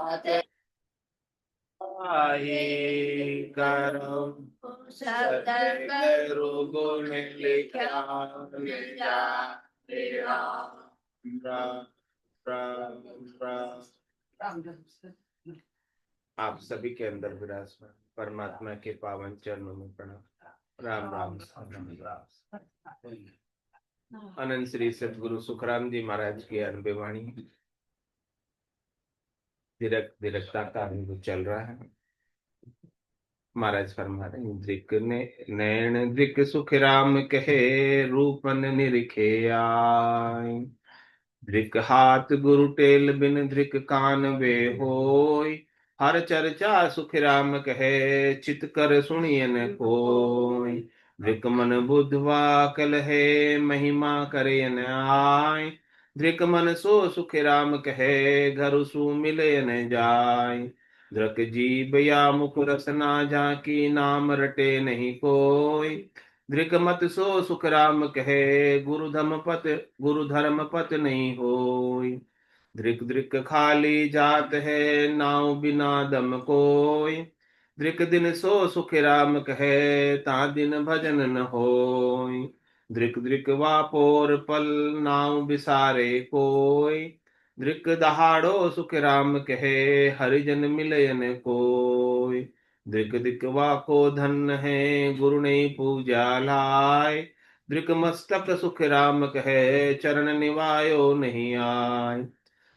आए करम सतगुरु गुण लिखा जा राम राम राम। आप सभी के अंदर विराजमान परमात्मा के पावन चरणों में प्रणाम। राम राम राम राम। अनंत श्री सतगुरु सुखराम जी महाराज की अनबे वाणी धीरकता का अनुभव चल रहा है। महाराज फरमा रहे हैं, दृक ने नैन दृक सुख राम कहे रूपन निरखे आय। दृक हाथ गुरु टेल बिन दृक कान वे होय। हर चर्चा सुख राम कहे चित कर सुनिय न कोय। दृक मन बुद्धवा कल है महिमा करे न आय। दृक मन सो सुख राम कहे घर सु मिले न जाय। दृक जीव या मुख रसना झांकी नाम रटे नहीं कोय। दृक मत सो सुख राम कहे गुरु धर्म पत नहीं होय। दृक दृक खाली जात है नाव बिना दम कोय। दृक दिन सो सुख राम कहे ता दिन भजन न होय। दृक दृक वापोर पल नाव बिसारे कोय। दृक दहाड़ो सुख राम कहे हरिजन मिलयन कोय। दृक दिखवा को धन है गुरु ने पूजा लाय। दृक मस्तक सुख राम कहे चरण निवायो नहीं आय।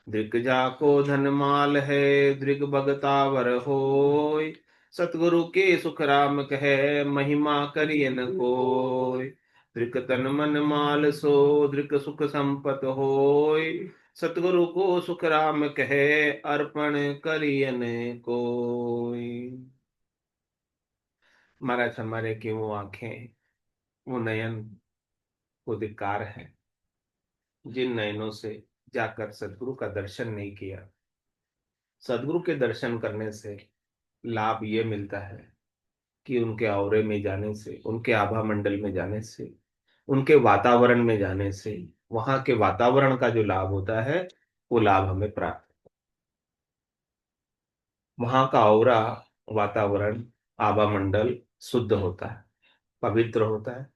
दृक जाको धन माल है दृक भगतावर होय। सतगुरु के सुख राम कहे महिमा करिय न कोय। दृक तन मन माल सो दृक सुख संपत होय। सतगुरु को सुख राम कहे अर्पण करिय न कोय। महाराज हमारे की वो आंखें वो नयन वो धिक्कार है जिन नयनों से जाकर सदगुरु का दर्शन नहीं किया। सदगुरु के दर्शन करने से लाभ ये मिलता है कि उनके औरे में जाने से उनके आभा मंडल में जाने से उनके वातावरण में जाने से वहां के वातावरण का जो लाभ होता है वो लाभ हमें प्राप्त। वहां का औरा वातावरण आभा मंडल शुद्ध होता है पवित्र होता है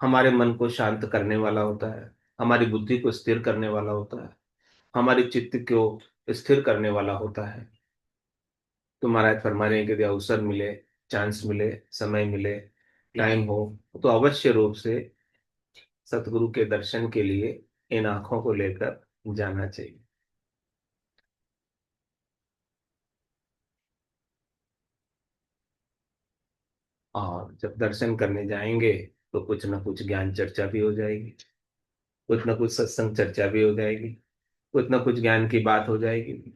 हमारे मन को शांत करने वाला होता है हमारी बुद्धि को स्थिर करने वाला होता है हमारे चित्त को स्थिर करने वाला होता है। तो महाराज फरमा रहे हैं कि यदि अवसर मिले चांस मिले समय मिले टाइम हो तो अवश्य रूप से सतगुरु के दर्शन के लिए इन आंखों को लेकर जाना चाहिए। और जब दर्शन करने जाएंगे तो कुछ ना कुछ ज्ञान चर्चा भी हो जाएगी कुछ ना कुछ सत्संग चर्चा भी हो जाएगी कुछ ना कुछ ज्ञान की बात हो जाएगी।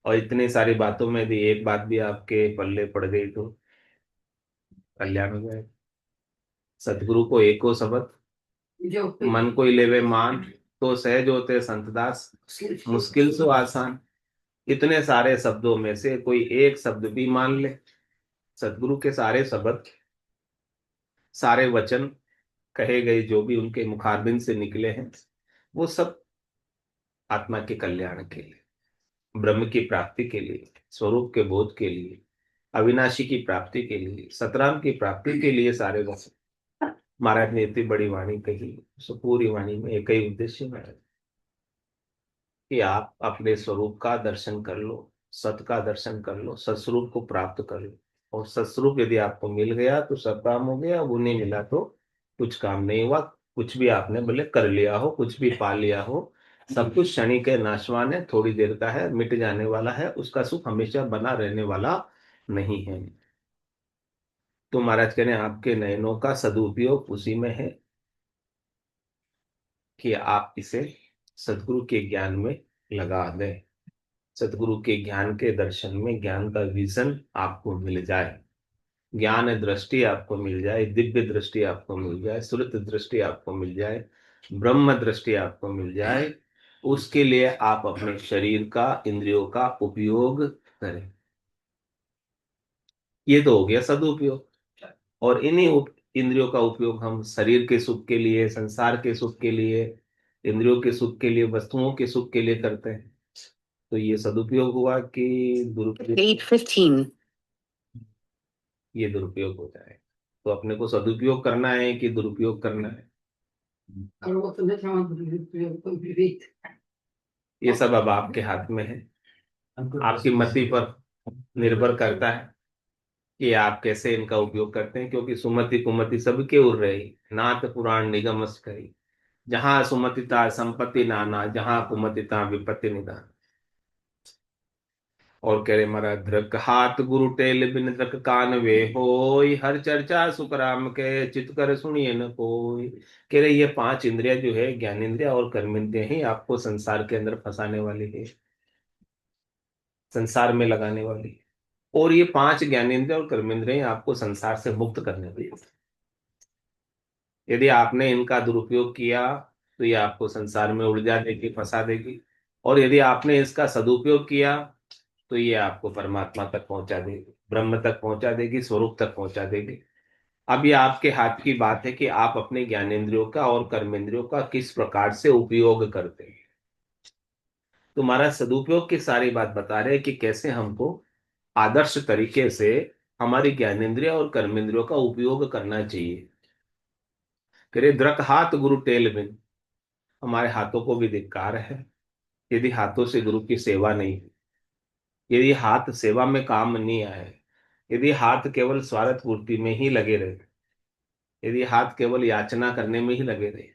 और इतनी सारी बातों में भी एक बात भी आपके पल्ले पड़ गई तो कल्याण हो जाएगा। सतगुरु को एको शब्द मन को लेवे मान तो सहज होते संतदास मुश्किल सो आसान। इतने सारे शब्दों में से कोई एक शब्द भी मान ले। सतगुरु के सारे शब्द सारे वचन कहे गए जो भी उनके मुखारबिंद से निकले हैं वो सब आत्मा के कल्याण के लिए ब्रह्म की प्राप्ति के लिए स्वरूप के बोध के लिए अविनाशी की प्राप्ति के लिए सतराम की प्राप्ति के लिए सारे वचन महाराज ने इतनी बड़ी वाणी कही। सो पूरी वाणी में एक ही उद्देश्य है कि आप अपने स्वरूप का दर्शन कर लो सत का दर्शन कर लो सत्स्वरूप को प्राप्त कर लो। और सत्स्वरूप यदि आपको मिल गया तो सब काम हो गया वो नहीं मिला तो कुछ काम नहीं हुआ। कुछ भी आपने भले कर लिया हो कुछ भी पा लिया हो सब कुछ क्षणिक है नाशवान है थोड़ी देर का है मिट जाने वाला है उसका सुख हमेशा बना रहने वाला नहीं है। तो महाराज कह रहे हैं आपके नयनों का सदुपयोग उसी में है कि आप इसे सदगुरु के ज्ञान में लगा दें। सदगुरु के ज्ञान के दर्शन में ज्ञान का विजन आपको मिल जाए ज्ञान दृष्टि आपको मिल जाए दिव्य दृष्टि आपको मिल जाए सुरत दृष्टि आपको मिल जाए ब्रह्म दृष्टि आपको मिल जाए। उसके लिए आप अपने शरीर का इंद्रियों का उपयोग करें। ये तो हो गया सदुपयोग। और इन्हीं इंद्रियों का उपयोग हम शरीर के सुख के लिए संसार के सुख के लिए इंद्रियों के सुख के लिए वस्तुओं के सुख के लिए करते हैं। तो ये सदुपयोग हुआ कि दुरुपयोग? 8:15. ये दुरुपयोग हो जाए। तो अपने को सदुपयोग करना है कि दुरुपयोग करना है, ये सब अब आपके हाथ में है। आपकी मति पर निर्भर करता है कि आप कैसे इनका उपयोग करते हैं, क्योंकि सुमति कुमति सबके उर रही, नाथ पुराण निगमस करी। जहां सुमतिता संपत्ति नाना, जहां कुमतिता विपत्ति निदान। और कह रहे महाराज, धृक हाथ गुरु टेल बिन धृक कान वे होय, हर चर्चा सुख राम के चित कर सुनिए न कोई। कह रहे ये पांच इंद्रिया जो है, ज्ञान इंद्रिया और कर्म इंद्रिया ही आपको संसार के अंदर फंसाने वाली है, संसार में लगाने वाली है। और ये पांच ज्ञानेंद्रिय और कर्मेंद्रिय आपको संसार से मुक्त करने वाली है। यदि आपने इनका दुरुपयोग किया तो ये आपको संसार में उलझा देगी, फंसा देगी। और यदि आपने इसका सदुपयोग किया तो ये आपको परमात्मा तक पहुंचा देगी, ब्रह्म तक पहुंचा देगी, स्वरूप तक पहुंचा देगी। अब ये आपके हाथ की बात है कि आप अपने ज्ञानेंद्रियों का और कर्मेंद्रियों का किस प्रकार से उपयोग करते हैं। तो महाराज सदुपयोग की सारी बात बता रहे हैं कि कैसे हमको आदर्श तरीके से हमारी ज्ञानेंद्रिय और कर्मेंद्रियों का उपयोग करना चाहिए। करे द्रक हाथ गुरु टेल बिन, हमारे हाथों को भी धिक्कार है यदि हाथों से गुरु की सेवा नहीं हुई, यदि हाथ सेवा में काम नहीं आए, यदि हाथ केवल स्वार्थ पूर्ति में ही लगे रहे, यदि हाथ केवल याचना करने में ही लगे रहे,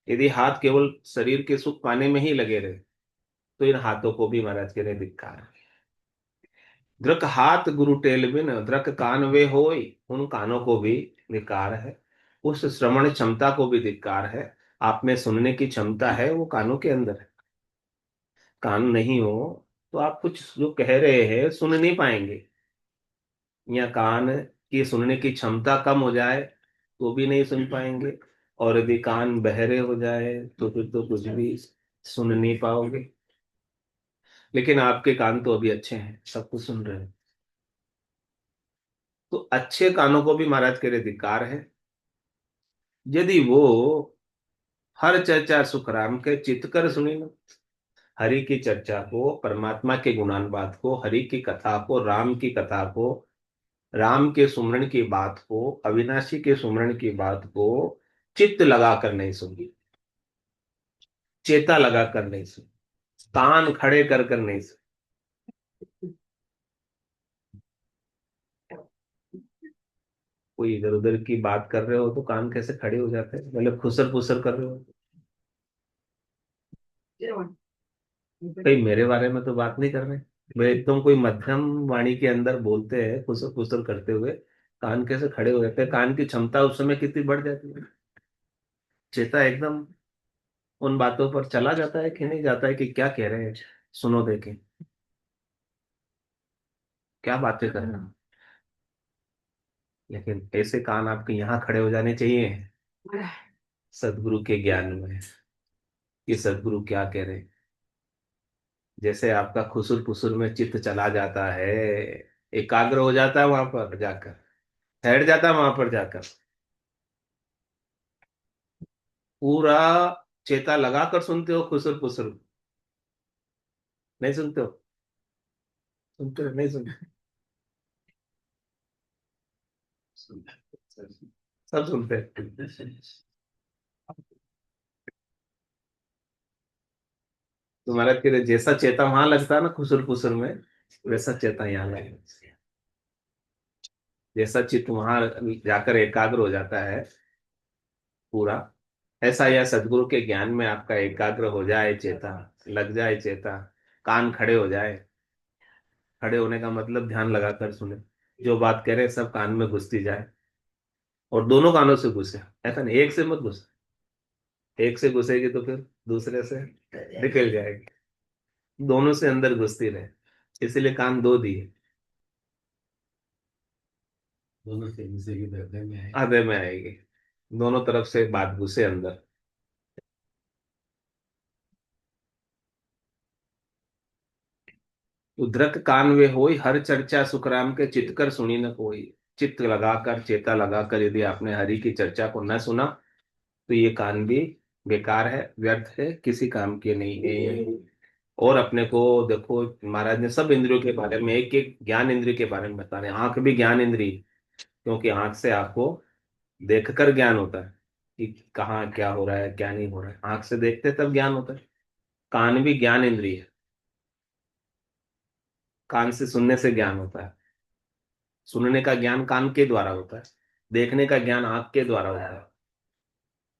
यदि हाथ केवल शरीर के सुख पाने में ही लगे रहे, तो इन हाथों को भी महाराज के धिक्कार है। द्रक हाथ गुरु टेल बिन द्रक कान वे होय, उन कानों को भी धिक्कार है। उस श्रवण क्षमता को भी धिक्कार है। आप में सुनने की क्षमता है, वो कानों के अंदर है। कान नहीं हो तो आप कुछ जो कह रहे हैं सुन नहीं पाएंगे, या कान की सुनने की क्षमता कम हो जाए तो भी नहीं सुन पाएंगे। और यदि कान बहरे हो जाए तो फिर तो कुछ भी सुन नहीं पाओगे। लेकिन आपके कान तो अभी अच्छे हैं, सब कुछ सुन रहे हैं। तो अच्छे कानों को भी महाराज के लिए धिक्कार है। यदि वो हर चर्चा सुख राम के चित कर सुनी न, हरि की चर्चा को, परमात्मा के गुणानुवाद को, हरि की कथा को, राम की कथा को, राम के सुमरण की बात को, अविनाशी के सुमरण की बात को चित्त लगाकर नहीं सुनी, चेता लगाकर नहीं सुनी, कान खड़े कर कर नहीं सुनी। कोई इधर उधर की बात कर रहे हो तो कान कैसे खड़े हो जाते हैं, मतलब खुसर फुसर कर रहे हो। कहीं मेरे बारे में तो बात नहीं कर रहे, वे एकदम कोई मध्यम वाणी के अंदर बोलते हैं खुसर फुसर करते हुए, कान कैसे खड़े हो जाते हैं। कान की क्षमता उस समय कितनी बढ़ जाती है, चेता एकदम उन बातों पर चला जाता है कि नहीं जाता है कि क्या कह रहे हैं, सुनो देखें क्या बातें कर रहे हैं। लेकिन ऐसे कान आपके यहाँ खड़े हो जाने चाहिए सदगुरु के ज्ञान में, कि सदगुरु क्या कह रहे हैं। जैसे आपका खुसुर फुसुर में चित्त चला जाता है, एकाग्र हो जाता है वहां पर जाकर, ठहर जाता है वहां पर जाकर, पूरा चेता लगाकर सुनते हो खुसुर फुसुर, नहीं सुनते हो? सुनते हो नहीं सुनते? सब सुनते हैं। तुम्हारा फिर जैसा चेता वहां लगता है ना खुसुर फुसुर में, वैसा चेता यहाँ लगेगा। जैसा चित्त वहां जाकर एकाग्र हो जाता है पूरा, ऐसा यह सदगुरु के ज्ञान में आपका एकाग्र हो जाए चेता, लग जाए चेता, कान खड़े हो जाए। खड़े होने का मतलब ध्यान लगाकर सुने, जो बात कह रहे हैं सब कान में घुसती जाए, और दोनों कानों से घुसे, ऐसा नहीं एक से मत घुसे। एक से घुसेगी तो फिर दूसरे से निकल जाएगी, दोनों से अंदर घुसती रहे। इसीलिए कान दो दिए, दोनों से घुसेगी तो हृदय में आएगी, दोनों तरफ से बात घुसे अंदर। उद्रक कान वे होई, हर चर्चा सुखराम के चित कर सुनी न कोई। चित्त लगाकर चेता लगाकर यदि आपने हरि की चर्चा को न सुना तो ये कान भी बेकार है, व्यर्थ है, किसी काम के नहीं है। और अपने को देखो, महाराज ने सब इंद्रियों के बारे में, एक एक ज्ञान इंद्रिय के बारे में बता रहे हैं। आंख भी ज्ञान इंद्रिय, क्योंकि आंख से आपको देखकर ज्ञान होता है कि कहाँ क्या हो रहा है क्या नहीं हो रहा है। आंख से देखते तब ज्ञान होता है। कान भी ज्ञान इंद्रिय है, कान से सुनने से ज्ञान होता है। सुनने का ज्ञान कान के द्वारा होता है, देखने का ज्ञान आंख के द्वारा होता है।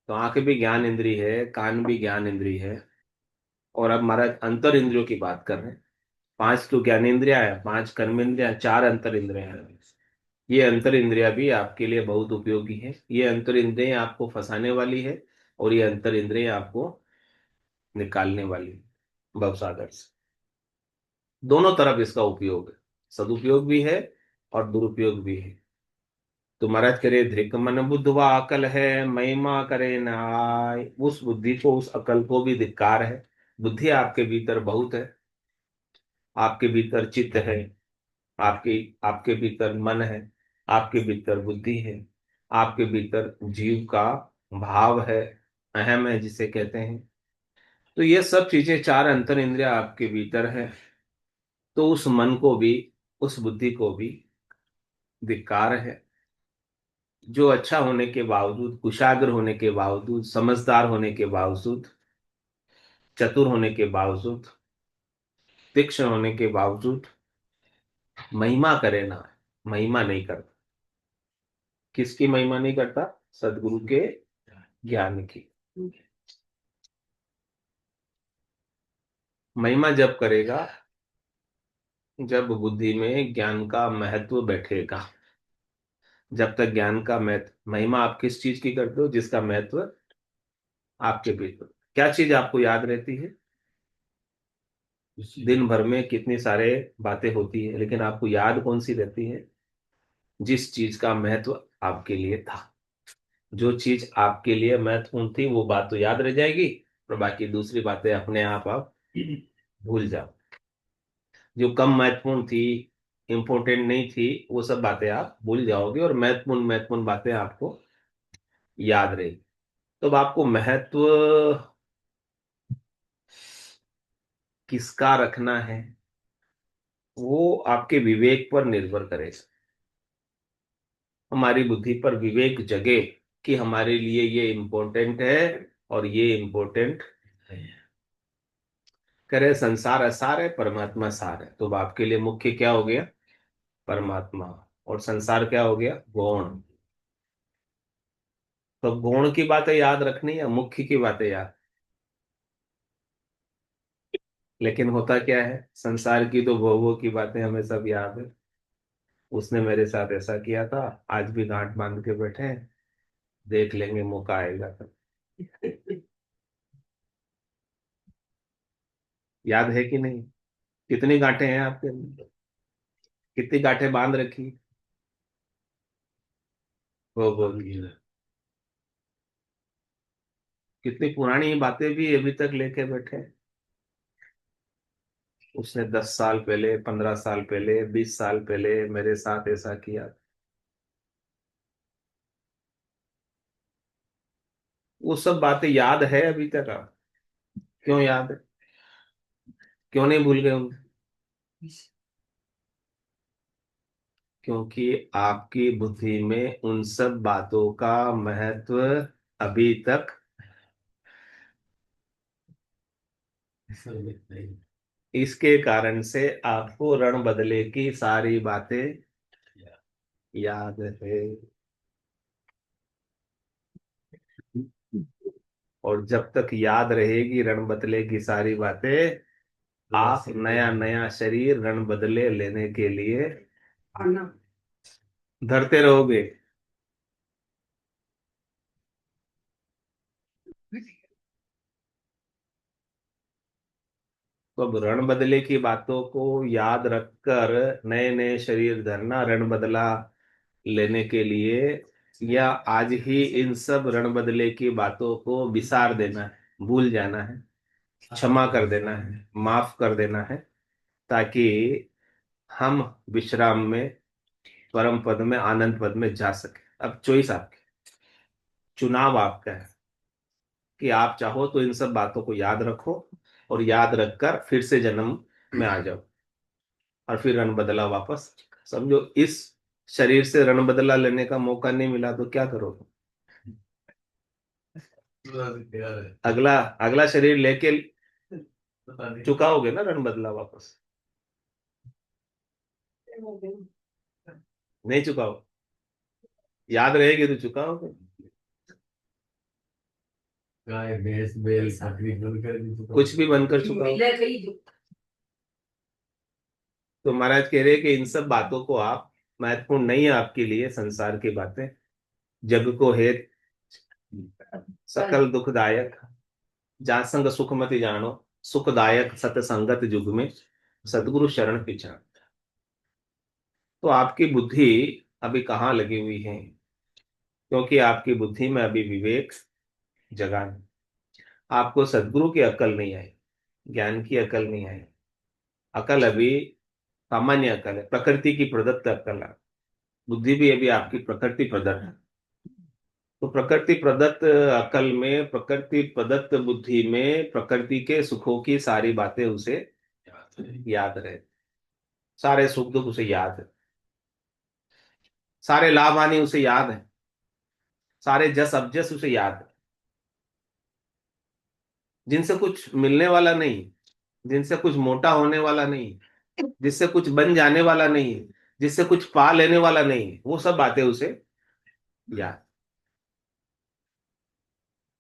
तो आंख भी ज्ञान इंद्रिय है, कान भी ज्ञान इंद्रिय है। और अब महाराज अंतर इंद्रियों की बात कर रहे हैं। पांच तो ज्ञान इंद्रिया है, पांच कर्म इंद्रिया, चार अंतर इंद्रिया है। ये अंतर इंद्रिया भी आपके लिए बहुत उपयोगी है। ये अंतर इंद्रिया आपको फंसाने वाली है, और ये अंतर इंद्रिया आपको निकालने वाली है भवसागर से। दोनों तरफ इसका उपयोग है, सदुपयोग भी है और दुरुपयोग भी है। तो महाराज करे, धृक मन बुद्धवा अकल है, महिमा करे नाय। उस बुद्धि को, उस अकल को भी धिक्कार है। बुद्धि आपके भीतर बहुत है, आपके भीतर चित्त है, आपके आपके भीतर मन है, आपके भीतर बुद्धि है, आपके भीतर जीव का भाव है, अहम है जिसे कहते हैं। तो ये सब चीजें, चार अंतर इंद्रिया आपके भीतर है। तो उस मन को भी, उस बुद्धि को भी धिक्कार है, जो अच्छा होने के बावजूद, कुशाग्र होने के बावजूद, समझदार होने के बावजूद, चतुर होने के बावजूद, तीक्ष्ण होने के बावजूद महिमा करे ना, महिमा नहीं करता। किसकी महिमा नहीं करता? सदगुरु के ज्ञान की। महिमा जब करेगा, जब बुद्धि में ज्ञान का महत्व बैठेगा। जब तक ज्ञान का महत्व, महिमा आप किस चीज की करते हो? जिसका महत्व आपके भीतर। क्या चीज आपको याद रहती है? दिन भर में कितनी सारे बातें होती है, लेकिन आपको याद कौन सी रहती है? जिस चीज का महत्व आपके लिए था। जो चीज आपके लिए महत्वपूर्ण थी, वो बात तो याद रह जाएगी, और बाकी दूसरी बातें अपने आप भूल जाओ। जो कम महत्वपूर्ण थी, इंपॉर्टेंट नहीं थी, वो सब बातें आप भूल जाओगे, और महत्वपूर्ण महत्वपूर्ण बातें आपको याद रहेगी। तो अब आपको महत्व किसका रखना है, वो आपके विवेक पर निर्भर करेगा। हमारी बुद्धि पर विवेक जगे कि हमारे लिए ये इम्पोर्टेंट है और ये इम्पोर्टेंट है। करे संसार असार है, परमात्मा सार है। तो अब आपके लिए मुख्य क्या हो गया? परमात्मा। और संसार क्या हो गया? गौण। तो गौण की बातें याद रखनी या मुख्य की बातें याद? लेकिन होता क्या है, संसार की तो भोगों की बातें हमें सब याद है। उसने मेरे साथ ऐसा किया था, आज भी गांठ बांध के बैठे हैं, देख लेंगे मौका आएगा तब। याद है कि नहीं? कितनी गांठें हैं आपके अंदर? कितनी गांठें बांध रखी? वो बोलिए ना। कितनी पुरानी बातें भी अभी तक लेके बैठे हैं। उसने 10 साल पहले, 15 साल पहले, 20 साल पहले मेरे साथ ऐसा किया। वो सब बातें याद है अभी तक? आप क्यों याद है? क्यों नहीं भूल गए उन? क्योंकि आपकी बुद्धि में उन सब बातों का महत्व अभी तक, इसके कारण से आपको रण बदले की सारी बातें याद है। और जब तक याद रहेगी रण बदले की सारी बातें, आप नया नया शरीर रण बदले लेने के लिए धरते रहोगे। तो अब रण बदले की बातों को याद रखकर नए नए शरीर धरना, रण बदला लेने के लिए, या आज ही इन सब रण बदले की बातों को विसार देना है, भूल जाना है, क्षमा कर देना है, माफ कर देना है, ताकि हम विश्राम में, परम पद में, आनंद पद में जा सके। अब चॉइस आपकी, चुनाव आपका है कि आप चाहो तो इन सब बातों को याद रखो, और याद रखकर फिर से जन्म में आ जाओ, और फिर रण बदला वापस। समझो, इस शरीर से रण बदला लेने का मौका नहीं मिला तो क्या करोगे? अगला अगला शरीर लेके चुकाओगे ना रण बदला वापस? नहीं चुकाओ, याद रहेगी तो चुकाओगे। गाय भैंस बैल बकरी बनकर भी चुकाओ, कुछ भी बनकर चुकाओ। तो महाराज कह रहे हैं कि इन सब बातों को आप, महत्वपूर्ण नहीं है आपके लिए संसार की बातें, जग को हेत सकल दुखदायक, जा संग सुख मति जानो, सुखदायक सतसंगत युग में सदगुरु शरण पिछाड़। तो आपकी बुद्धि अभी कहाँ लगी हुई है? क्योंकि आपकी बुद्धि में अभी विवेक जगा नहीं। आपको सदगुरु की अकल नहीं आई, ज्ञान की अकल नहीं आई। अकल अभी सामान्य अकल है, प्रकृति की प्रदत्त अकल है। बुद्धि भी अभी आपकी प्रकृति प्रदत्त है। तो प्रकृति प्रदत्त अकल में, प्रकृति प्रदत्त बुद्धि में, प्रकृति के सुखों की सारी बातें उसे याद रहे, सारे सुख दुख उसे याद है, सारे लाभ हानि उसे याद है, सारे जस अवजस उसे याद है, जिनसे कुछ मिलने वाला नहीं, जिनसे कुछ मोटा होने वाला नहीं, जिससे कुछ बन जाने वाला नहीं, जिससे कुछ पा लेने वाला नहीं, वो सब बातें उसे याद।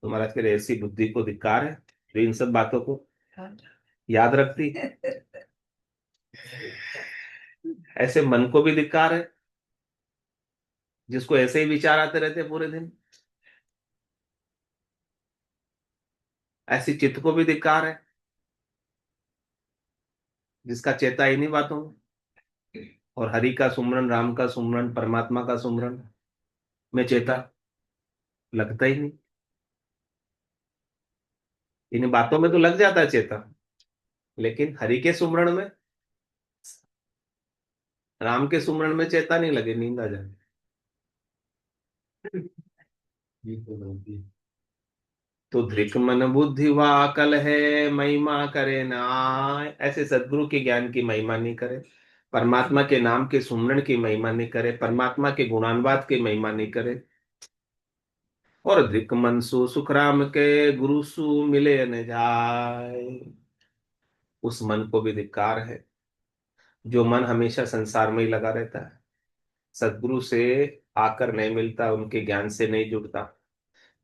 तो महाराज कह रहे ऐसी बुद्धि को धिक्कार है जो इन सब बातों को याद रखती है। ऐसे मन को भी धिक्कार है जिसको ऐसे ही विचार आते रहते हैं पूरे दिन। ऐसी चित्त को भी धिक्कार है जिसका चेता इन्हीं बातों में, और हरि का सुमरन, राम का सुमरन, परमात्मा का सुमरन में चेता लगता ही नहीं। इन बातों में तो लग जाता है चेता, लेकिन हरि के सुमरन में, राम के सुमरन में चेता नहीं लगे, नींद आ जाए। तो धृक मन बुद्धि वाकल है, महिमा करे नाय। ऐसे सदगुरु के ज्ञान की महिमा नहीं करे, परमात्मा के नाम के सुमरण की महिमा नहीं करे, परमात्मा के गुणानुवाद की महिमा नहीं करे, और धृक मन सु सुख राम के गुरु सु मिले न जाए। उस मन को भी धिक्कार है जो मन हमेशा संसार में ही लगा रहता है, सदगुरु से आकर नहीं मिलता, उनके ज्ञान से नहीं जुड़ता।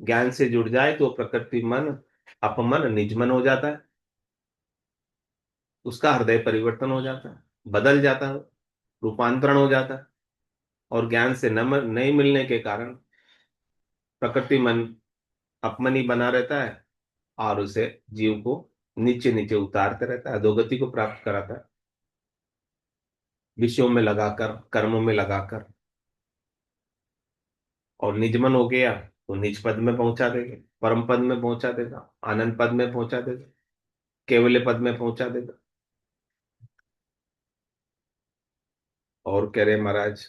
ज्ञान से जुड़ जाए तो प्रकृति मन, अपमन, निजमन हो जाता है, उसका हृदय परिवर्तन हो जाता है, बदल जाता है, रूपांतरण हो जाता है। और ज्ञान से नहीं मिलने के कारण प्रकृति मन अपमनी बना रहता है, और उसे, जीव को नीचे नीचे उतारते रहता है, अधोगति को प्राप्त कराता है, विषयों में लगाकर, कर्मों में लगाकर। और निजमन हो गया तो निज पद में पहुंचा देगा, परम पद में पहुंचा देगा, आनंद पद में पहुंचा देगा, केवल पद में पहुंचा देगा। और कह रहे महाराज,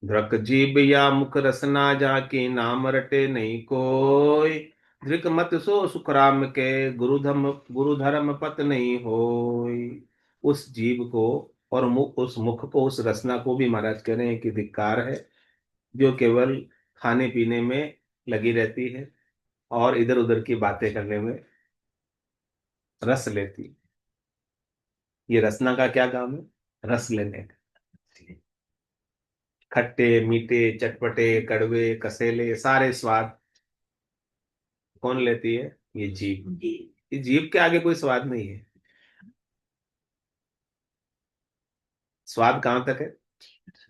धृक जीव या मुख रसना जाके नाम रटे नहीं कोई, धृक मत सो सुख राम के गुरु धर्म पत नहीं होय। उस जीव को और मुख, उस मुख को, उस रसना को भी महाराज कह रहे हैं कि धिक्कार है, जो केवल खाने पीने में लगी रहती है और इधर उधर की बातें करने में रस लेती है। ये रसना का क्या काम है? रस लेने का। खट्टे मीठे चटपटे कड़वे कसेले सारे स्वाद कौन लेती है? ये जीभ। ये जीभ के आगे कोई स्वाद नहीं है। स्वाद कहाँ तक है?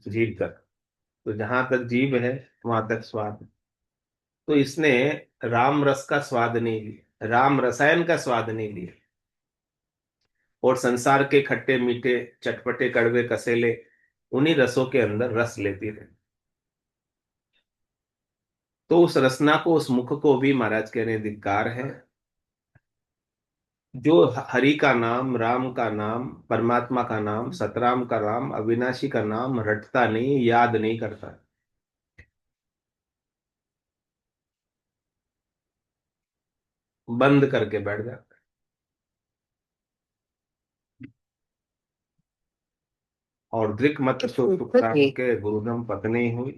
जीभ तक। तो जहां तक जीभ है वहां तक स्वाद है। तो इसने राम रस का स्वाद नहीं लिया, राम रसायन का स्वाद नहीं लिया, और संसार के खट्टे मीठे चटपटे कड़वे कसेले उन्हीं रसों के अंदर रस लेती रहे। तो उस रसना को, उस मुख को भी महाराज कह रहे हैं धिक्कार है, जो हरि का नाम, राम का नाम, परमात्मा का नाम, सतराम का नाम, अविनाशी का नाम रटता नहीं, याद नहीं करता, बंद करके बैठ जाता। और दृक मत सो सुख राम के गुरुदम पत्नी हुई।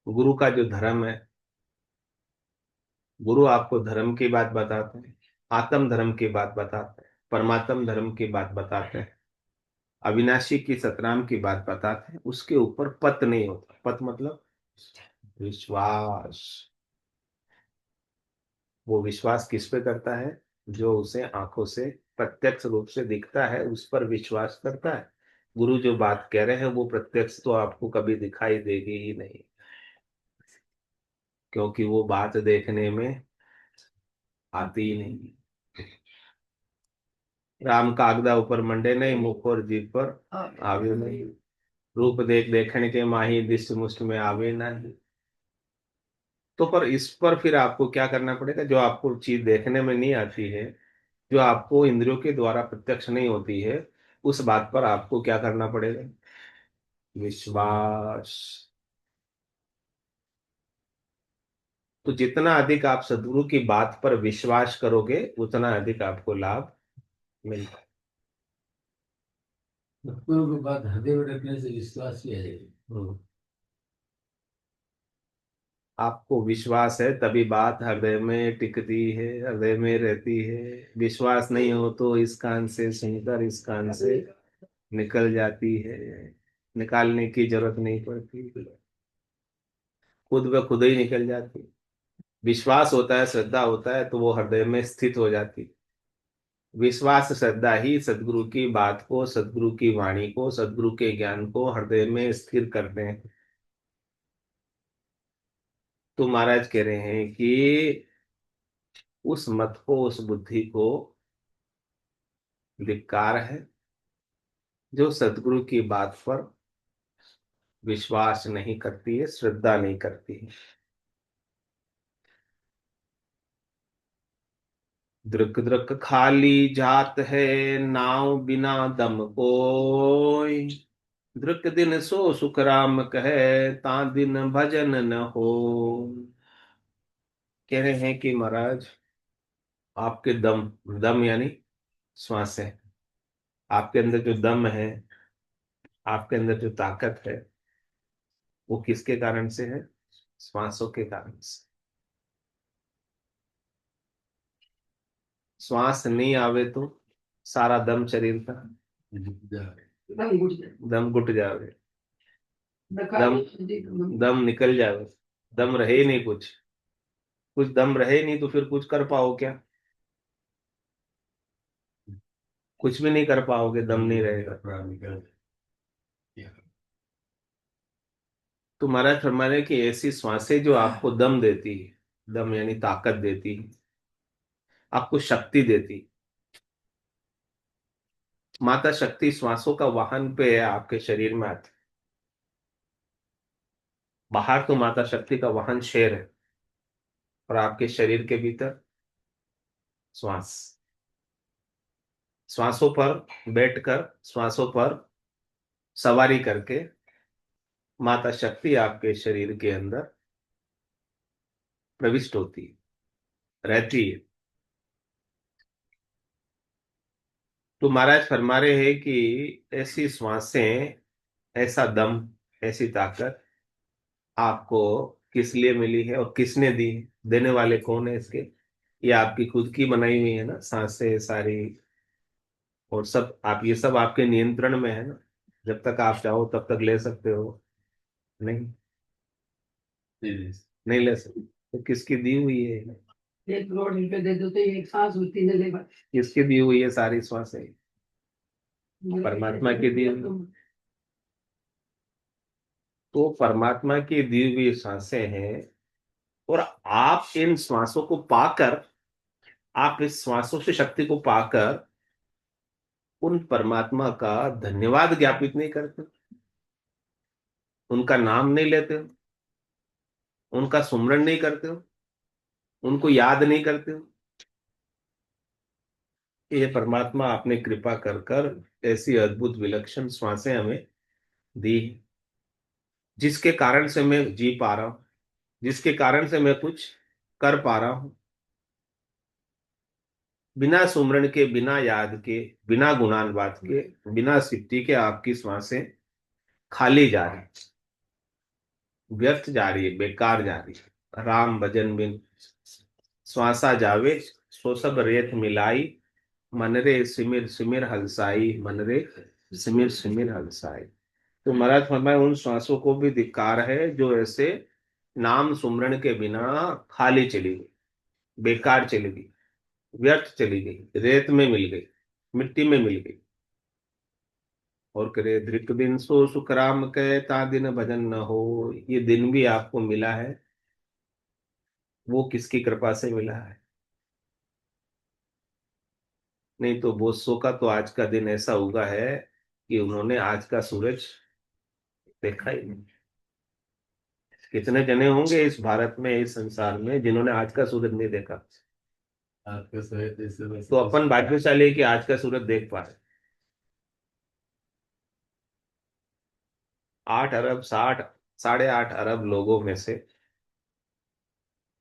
गुरु का जो धर्म है, गुरु आपको धर्म की बात बताते हैं, आत्म धर्म की बात बताते हैं, परमात्म धर्म की बात बताते हैं, अविनाशी की सतनाम की बात बताते हैं। उसके ऊपर पत नहीं होता। पत मतलब विश्वास। वो विश्वास किस पे करता है? जो उसे आंखों से प्रत्यक्ष रूप से दिखता है उस पर विश्वास करता है। गुरु जो बात कह रहे हैं वो प्रत्यक्ष तो आपको कभी दिखाई देगी ही नहीं, क्योंकि वो बात देखने में आती ही नहीं। राम कागदा ऊपर मंडे नहीं, मुख और जीभ पर आवे नहीं। रूप देख देखने के माही दिष्ट मुष्ट में आवे नहीं। तो पर इस पर फिर आपको क्या करना पड़ेगा? जो आपको चीज देखने में नहीं आती है, जो आपको इंद्रियों के द्वारा प्रत्यक्ष नहीं होती है, उस बात पर आपको क्या करना पड़ेगा? विश्वास। तो जितना अधिक आप सदगुरु की बात पर विश्वास करोगे उतना अधिक आपको लाभ मिलता है। कोई भी बात हृदय में रखने से विश्वास किया जाएगा। आपको विश्वास है तभी बात हृदय में टिकती है, हृदय में रहती है। विश्वास नहीं हो तो इस कान से सुनकर इस कान से निकल जाती है, निकालने की जरूरत नहीं पड़ती, खुद ब खुद ही निकल जाती है। विश्वास होता है, श्रद्धा होता है तो वो हृदय में स्थित हो जाती है। विश्वास श्रद्धा ही सदगुरु की बात को, सदगुरु की वाणी को, सदगुरु के ज्ञान को हृदय में स्थिर करते हैं। तो महाराज कह रहे हैं कि उस मत को, उस बुद्धि को धिक्कार है जो सदगुरु की बात पर विश्वास नहीं करती है, श्रद्धा नहीं करती है। दृक दृक खाली जात है, नाव बिना दम कोय। दृक दिन सो सुख राम कहे, ता दिन भजन न हो। कह रहे हैं कि महाराज, आपके दम, दम यानी श्वास है, आपके अंदर जो दम है, आपके अंदर जो ताकत है, वो किसके कारण से है? श्वासों के कारण से। श्वास नहीं आवे तो सारा दम शरीर का दम घुट जावे, दम दम निकल जावे, दम रहे ही नहीं कुछ। कुछ दम रहे नहीं तो फिर कुछ कर पाओ क्या? कुछ भी नहीं कर पाओगे, दम नहीं रहेगा। तो महाराज फरमा रहे कि ऐसी श्वासें जो आपको दम देती है, दम यानी ताकत देती है, आपको शक्ति देती। माता शक्ति श्वासों का वाहन पे है, आपके शरीर में आती। बाहर तो माता शक्ति का वाहन शेर है, और आपके शरीर के भीतर श्वास। श्वासों पर बैठकर, श्वासों पर सवारी करके माता शक्ति आपके शरीर के अंदर प्रविष्ट होती है, रहती है। तो महाराज फरमा रहे हैं कि ऐसी श्वासें, ऐसा दम, ऐसी ताकत आपको किस लिए मिली है और किसने दी है? देने वाले कौन है इसके? ये आपकी खुद की बनाई हुई है ना सांसें सारी, और सब आप, ये सब आपके नियंत्रण में है ना। जब तक आप चाहो तब तक ले सकते हो, नहीं नहीं ले सकते। तो किसकी दी हुई है? 1 करोड़ रुपए दे दो तो एक सांस होती नहीं लेगा। किसकी दी हुई है सारी श्वासें? परमात्मा की दी हुई। तो परमात्मा की दी हुई सांसें हैं, और आप इन श्वासों को पाकर, आप इस श्वासों से शक्ति को पाकर उन परमात्मा का धन्यवाद ज्ञापित नहीं करते, उनका नाम नहीं लेते हो, उनका सुमरण नहीं करते हो, उनको याद नहीं करते हो। ये परमात्मा आपने कृपा कर कर ऐसी अद्भुत विलक्षण श्वासें हमें दी, जिसके कारण से मैं जी पा रहा हूं, जिसके कारण से मैं कुछ कर पा रहा हूं। बिना सुमरण के, बिना याद के, बिना गुणानुवाद के, बिना सिद्धि के आपकी श्वासें खाली जा रही, व्यर्थ जा रही है, बेकार जा रही है। राम भजन बिन श्वासा जावे, सो सब रेत मिलाई, मन रे सिमिर सिमिर हलसाई, मन रे सिमिर सिमिर हलसाई। तो महाराज फरमाए उन श्वासों को भी धिक्कार है जो ऐसे नाम सुमरण के बिना खाली चली गई, बेकार चली गई, व्यर्थ चली गई, रेत में मिल गई, मिट्टी में मिल गई। और करे धृक दिन सो सुख राम कहे, ता दिन भजन न हो। ये दिन भी आपको मिला है, वो किसकी कृपा से मिला है? नहीं तो बोसो का तो आज का दिन ऐसा उगा है कि उन्होंने आज का सूरज देखा ही नहीं। कितने जने होंगे इस भारत में, इस संसार में, जिन्होंने आज का सूरज नहीं देखा? आपका सहित इस समय तो अपन भाग्यशाली है कि आज का सूरज देख पा रहे। 8 अरब 60 8.5 अरब लोगों में से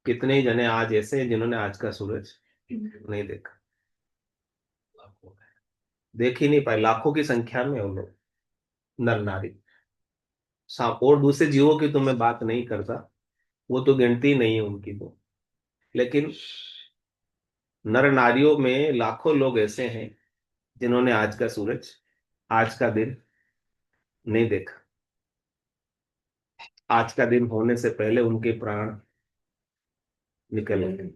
कितने ही जने आज ऐसे हैं जिन्होंने आज का सूरज नहीं देखा, देख ही नहीं पाए। लाखों की संख्या में वो लोग, नर नारी, सांप और दूसरे जीवों की तो मैं बात नहीं करता, वो तो गिनती नहीं है उनकी तो। लेकिन नर नारियों में लाखों लोग ऐसे हैं जिन्होंने आज का सूरज, आज का दिन नहीं देखा। आज का दिन होने से पहले उनके प्राण निकल गए।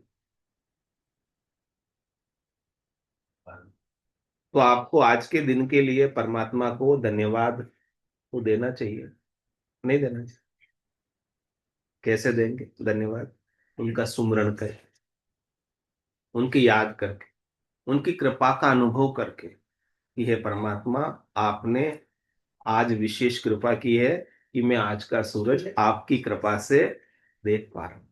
तो आपको आज के दिन के लिए परमात्मा को धन्यवाद तो देना चाहिए, नहीं देना चाहिए? कैसे देंगे धन्यवाद? उनका सुमरण करके, उनकी याद करके, उनकी कृपा का अनुभव करके कि हे परमात्मा, आपने आज विशेष कृपा की है कि मैं आज का सूरज आपकी कृपा से देख पा रहा हूं।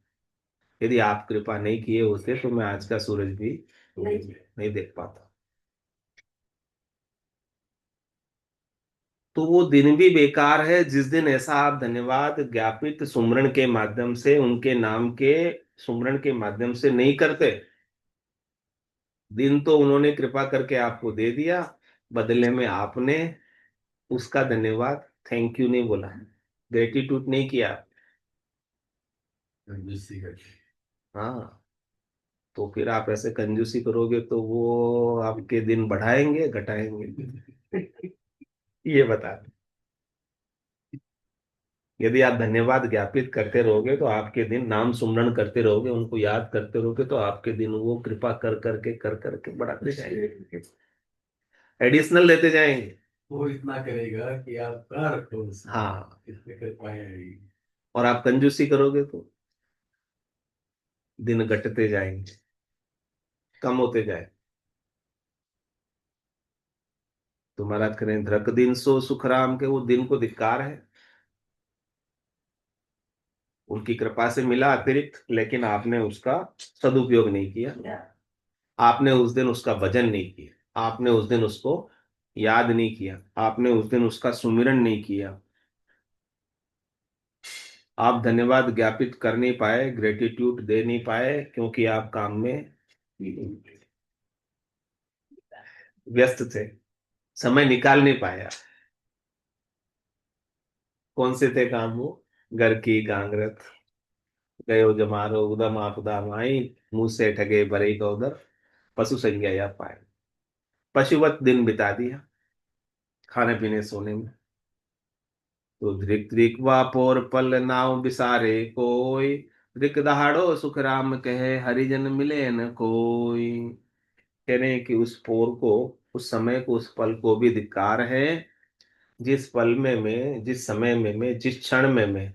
यदि आप कृपा नहीं किए होते तो मैं आज का सूरज भी नहीं देख पाता। तो वो दिन भी बेकार है जिस दिन ऐसा आप धन्यवाद ज्ञापित सुमरण के माध्यम से, उनके नाम के सुमरण के माध्यम से नहीं करते। दिन तो उन्होंने कृपा करके आपको दे दिया, बदले में आपने उसका धन्यवाद, थैंक यू नहीं बोला, ग्रेटिट्यूड नहीं किया। कंजूसी करके। हाँ, तो फिर आप ऐसे कंजूसी करोगे तो वो आपके दिन बढ़ाएंगे घटाएंगे? ये बता दें। यदि आप धन्यवाद ज्ञापित करते रहोगे तो आपके दिन, नाम सुमरण करते रहोगे, उनको याद करते रहोगे, तो आपके दिन वो कृपा कर करके बढ़ाते जाएंगे, एडिशनल लेते जाएंगे। वो इतना करेगा कि आप कहाँ रखो उसको, हाँ, इसमें कर पाएंगे। और आप कंजूसी करोगे तो दिन घटते जाएंगे, कम होते जाए। तो महाराज करें धृक दिन सो सुख राम के, वो दिन को धिक्कार है। उनकी कृपा से मिला अतिरिक्त, लेकिन आपने उसका सदुपयोग नहीं किया। आपने उस दिन उसका भजन नहीं किया, आपने उस दिन उसको याद नहीं किया, आपने उस दिन उसका सुमिरन नहीं किया। आप धन्यवाद ज्ञापित कर नहीं पाए, ग्रेटिट्यूड दे नहीं पाए, क्योंकि आप काम में व्यस्त थे, समय निकाल नहीं पाया। कौन से थे काम वो? घर की गांगरत, गयो जमारो उदम आपदा माई, मुंह से ठगे भरे का उधर, पशु संज्ञा या पाए। पशुवत दिन बिता दिया खाने पीने सोने में। तो ध्रिक ध्रिक वापोर पल नाव बिसारे कोई, ध्रिक दहाड़ो सुख राम कहे, हरिजन मिले न कोई। कह रहे हैं कि उस पोर को, उस समय को, उस पल को भी धिक्कार है, जिस पल में मैं, जिस समय में मैं, जिस क्षण में मैं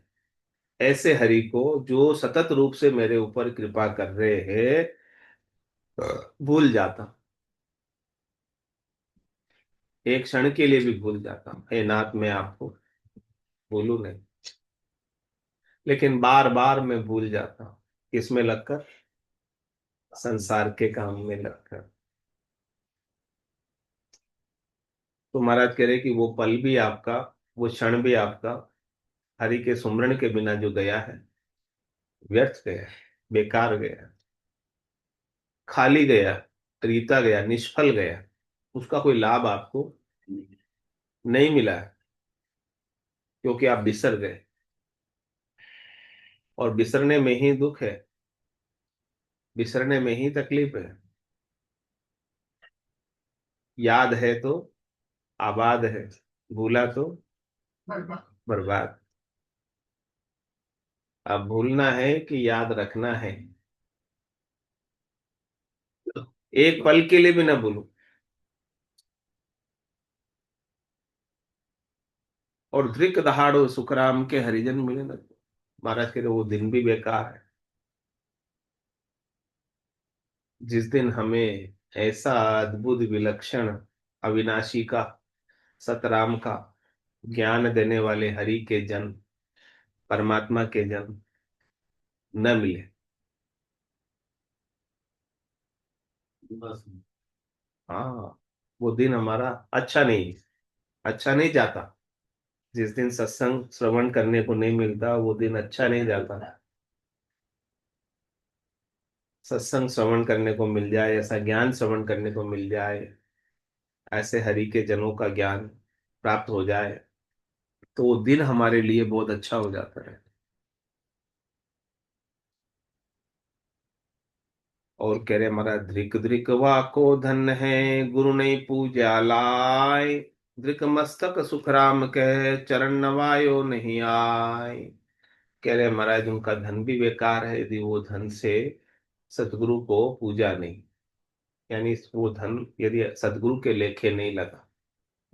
ऐसे हरि को, जो सतत रूप से मेरे ऊपर कृपा कर रहे हैं, भूल जाता। एक क्षण के लिए भी भूल जाता हूं, हे नाथ मैं आपको भूलू नहीं। लेकिन बार बार मैं भूल जाता हूँ, किसमें लगकर? संसार के काम में लगकर। तो महाराज कह रहे कि वो पल भी आपका, वो क्षण भी आपका हरि के सुमरण के बिना जो गया है, व्यर्थ गया, बेकार गया, खाली गया, रीता गया, निष्फल गया, उसका कोई लाभ आपको नहीं मिला, क्योंकि आप बिसर गए। और बिसरने में ही दुख है, बिसरने में ही तकलीफ है। याद है तो आबाद है, भूला तो बर्बाद। अब भूलना है कि याद रखना है, एक पल के लिए भी ना भूलूं। और धृक दहाड़ो सुखराम के हरिजन मिले न। महाराज कह रहे वो दिन भी बेकार है, जिस दिन हमें ऐसा अद्भुत विलक्षण अविनाशी का, सतराम का ज्ञान देने वाले हरि के जन, परमात्मा के जन न मिले। बस हाँ, वो दिन हमारा अच्छा नहीं जाता। जिस दिन सत्संग श्रवण करने को नहीं मिलता, वो दिन अच्छा नहीं जाता। सत्संग श्रवण करने को मिल जाए, ऐसा ज्ञान श्रवण करने को मिल जाए, ऐसे हरि के जनों का ज्ञान प्राप्त हो जाए, तो वो दिन हमारे लिए बहुत अच्छा हो जाता है। और कह रहे हमारा धृक धृक वाको धन है, गुरु नहीं पूजा लाए। धृक मस्तक सुखराम कह, चरण नवायो नहीं आए। कह रहे महाराज उनका धन भी बेकार है, यदि वो धन से सतगुरु को पूजा नहीं, यानी वो धन यदि सतगुरु के लेखे नहीं लगा,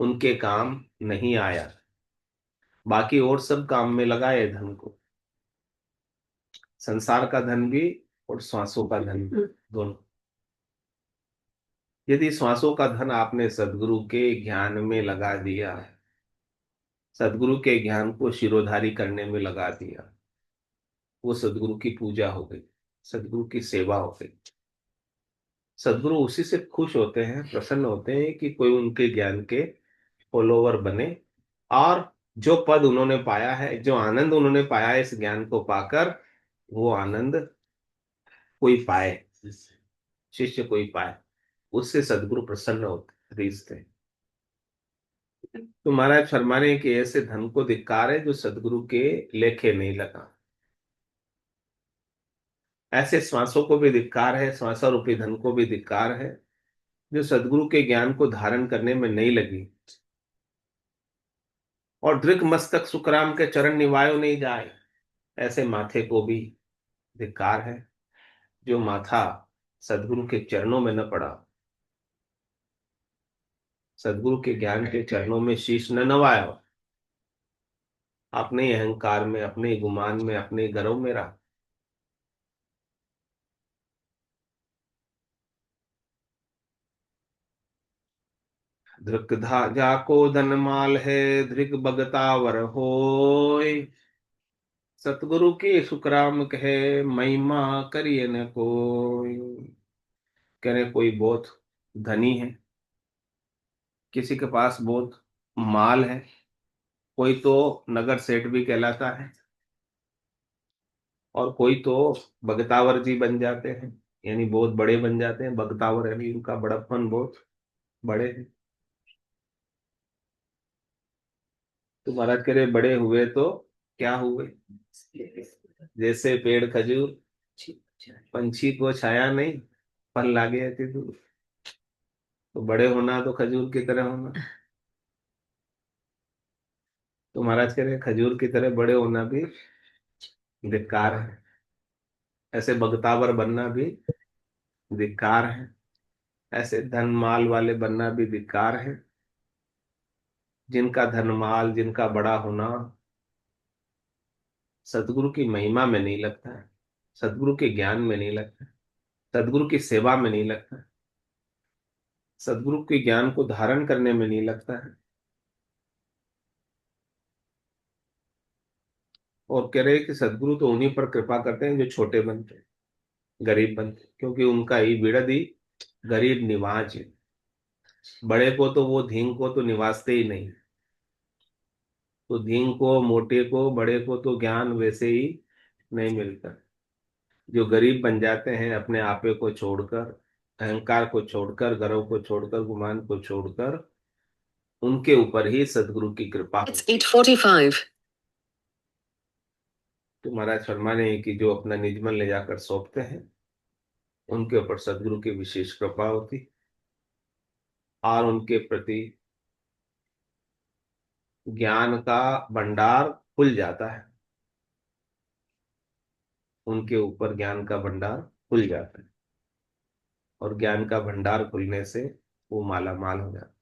उनके काम नहीं आया। बाकी और सब काम में लगाए धन को, संसार का धन भी और श्वासों का धन भी, दोनों। यदि श्वासों का धन आपने सदगुरु के ज्ञान में लगा दिया, सदगुरु के ज्ञान को शिरोधारी करने में लगा दिया, वो सदगुरु की पूजा हो गई, सदगुरु की सेवा हो गई। सदगुरु उसी से खुश होते हैं, प्रसन्न होते हैं कि कोई उनके ज्ञान के फॉलोवर बने, और जो पद उन्होंने पाया है, जो आनंद उन्होंने पाया है इस ज्ञान को पाकर, वो आनंद कोई पाए, शिष्य कोई पाए, उससे सदगुरु प्रसन्न होते, रीझते हैं। तो महाराज फरमा रहे हैं कि ऐसे धन को धिक्कार है जो सदगुरु के लेखे नहीं लगा। ऐसे श्वासों को भी धिक्कार है, श्वासा रूपी धन को भी धिक्कार है, जो सदगुरु के ज्ञान को धारण करने में नहीं लगी। और दृक मस्तक सुखराम के चरण निभायो नहीं जाए, ऐसे माथे को भी धिक्कार है, जो माथा सदगुरु के चरणों में न पड़ा, सदगुरु के ज्ञान के चरणों में शीश न नवाया, अपने ही अहंकार में, अपने ही गुमान में, अपने ही गर्व में रहा। धृक धा को धन माल है, धृक बगतावर होय। सतगुरु की सुखराम कहे, महिमा करिए न कोई। कह रहे कोई बहुत धनी है, किसी के पास बहुत माल है, कोई तो नगर सेठ भी कहलाता है, और कोई तो बगतावर जी बन जाते हैं, यानी बहुत बड़े बन जाते हैं। बगतावर यानी उनका बड़प्पन बहुत बड़े है। तो महाराज कह रहे बड़े हुए तो क्या हुए, जैसे पेड़ खजूर, पंछी को छाया नहीं, फल लागे अति दूर। तो बड़े होना तो खजूर की तरह होना। तो महाराज कह रहे खजूर की तरह बड़े होना भी धिक्कार है, ऐसे बगतावर बनना भी धिक्कार है, ऐसे धन माल वाले बनना भी धिक्कार है। जिनका धन माल, जिनका बड़ा होना सदगुरु की महिमा में नहीं लगता है, सदगुरु के ज्ञान में नहीं लगता है, सदगुरु की सेवा में नहीं लगता है, सदगुरु के ज्ञान को धारण करने में नहीं लगता है। और कह रहे हैं कि सदगुरु तो उन्हीं पर कृपा करते हैं जो छोटे बनते हैं, गरीब बनते हैं, क्योंकि उनका ही बिरद ही गरीब निवाज है। बड़े को तो वो धींग को तो निवाजते ही नहीं। तो धींग को, मोटे को, बड़े को तो ज्ञान वैसे ही नहीं मिलता। जो गरीब बन जाते हैं अपने आपे को छोड़कर, अहंकार को छोड़कर, गर्व को छोड़कर, गुमान को छोड़कर उनके ऊपर ही सदगुरु की कृपा It's होती है। 8:45. तो महाराज फरमाने हैं कि जो अपना निजमन ले जाकर सौंपते हैं उनके ऊपर सदगुरु की विशेष कृपा होती और उनके प्रति ज्ञान का भंडार खुल जाता है। उनके ऊपर ज्ञान का भंडार खुल जाता है और ज्ञान का भंडार खुलने से वो माला माल हो जाता है,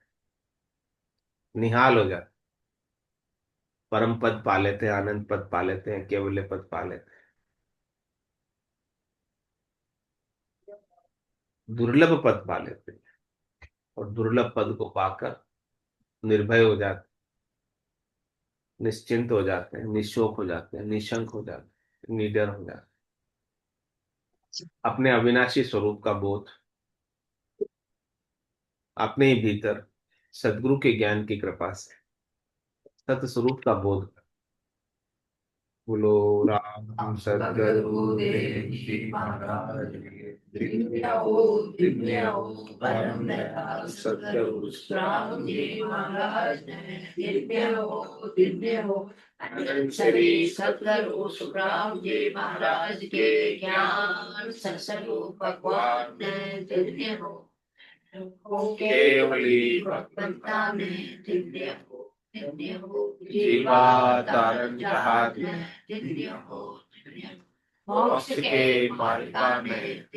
निहाल हो जाता है, परम पद पा लेते हैं, आनंद पद पा लेते हैं, केवल्य पद पा लेते हैं, दुर्लभ पद पा लेते हैं और दुर्लभ पद को पाकर निर्भय हो जाते हैं, निश्चिंत हो जाते हैं, निशोक हो जाते हैं, निशंक हो जाते हैं, निडर हो जाते हैं। अपने अविनाशी स्वरूप का बोध अपने ही भीतर सदगुरु के ज्ञान की कृपा से सत स्वरूप का बोध। बोलो राम सदगुरु देव जी महाराज की दिव्य हो, दिव्य हो, परम दयाल सदगुरु राम जी महाराज ने दिव्य हो अनंत श्री सदगुरु सुखराम जी महाराज के ज्ञान सत्स्वरूप भगवान ने दिव्य हो केवली भगवंता ने दिव्य हो जीवा तारण जहाज दिव्य हो मोक्ष के मार्ग में